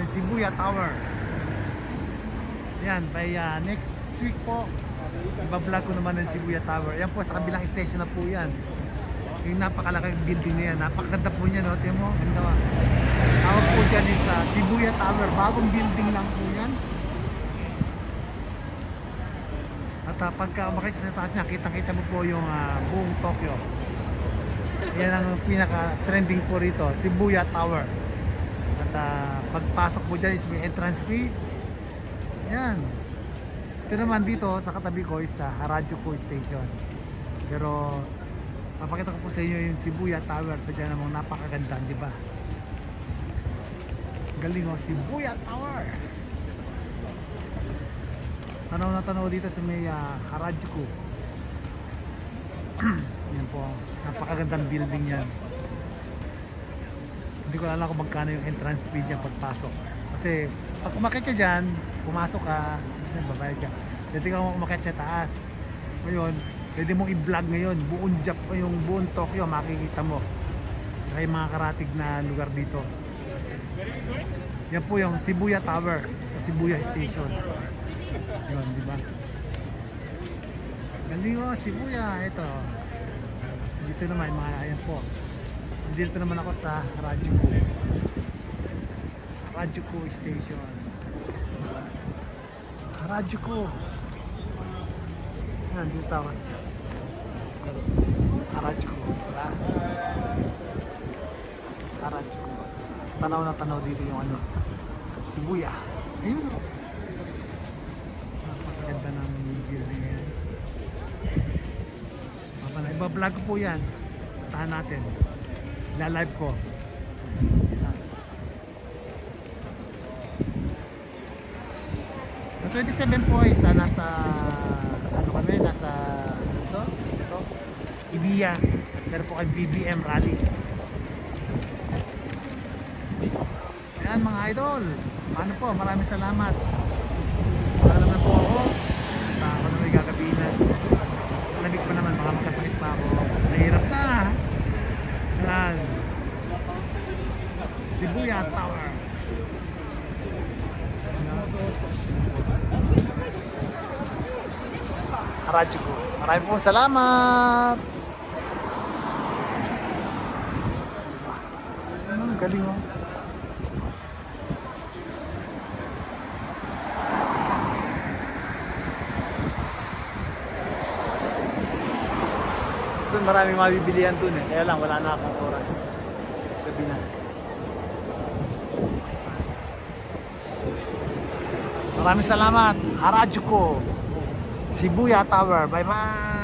yung Shibuya Tower. Yan, by next week po, iba-vlog ko naman ng Shibuya Tower. Yan po, sa kabilang station na po yan. Yung napakalaking building na yan. Napakaganda po niya, no? Tiyan mo, ganda ba? Tawag po dyan is Shibuya Tower. Bagong building lang po yan. At pagka umakit sa taas niya, kitang-kita mo po yung buong Tokyo. Yan ang pinaka-trending po rito, Shibuya Tower. At pagpasok po dyan is may entrance fee. Yan. Ito naman dito sa katabi ko is Harajuku Station. Pero papakita ko po sa inyo yung Shibuya Tower. Sadya namang napakaganda, di ba? Galing o, Shibuya Tower. Tanaw na tanaw dito sa may Harajuku. Yan po, napakagandang building yan. Hindi ko alam kung magkano yung entrance fee dyan pagpasok. Kasi pag umakit ka dyan, pumasok ka, babayad ka. Pwede ka umakit sa taas. Ngayon, pwede mong i-vlog ngayon. Yung buong Tokyo makikita mo. Saka yung mga karatig na lugar dito. Yan po yung Shibuya Tower sa Shibuya Station. Yun, di ba? Galing o, Shibuya. Ito. Dito naman, mga ayan po. Dito naman ako sa Harajuku Station. Harajuku. Yan, dito ako sa Harajuku. Diba? Harajuku. Tanaw na tanaw dito yung ano, Shibuya. Ayun o. Napakaganda ng building yan. Iba-vlog ko po yan. Tahan natin. La-live ko. Sa 27 po is nasa ano kami, nasa ito, Ibiya. Pero po kay BBM Rally. Ayan mga idol. Ano po, maraming salamat. Alam na po ako. Ako na may gagabinan. Malamig pa naman, baka magkasakit pa ako. Nahirap na. Ayan. Shibuya Tower. Harajuku. Maraming po salamat. Galing mo. Doon maraming mabibilihan dun eh. Kaya lang wala na akong oras. Gabi na. Maraming salamat. Harajuku Shibuya Tower. Bye bye.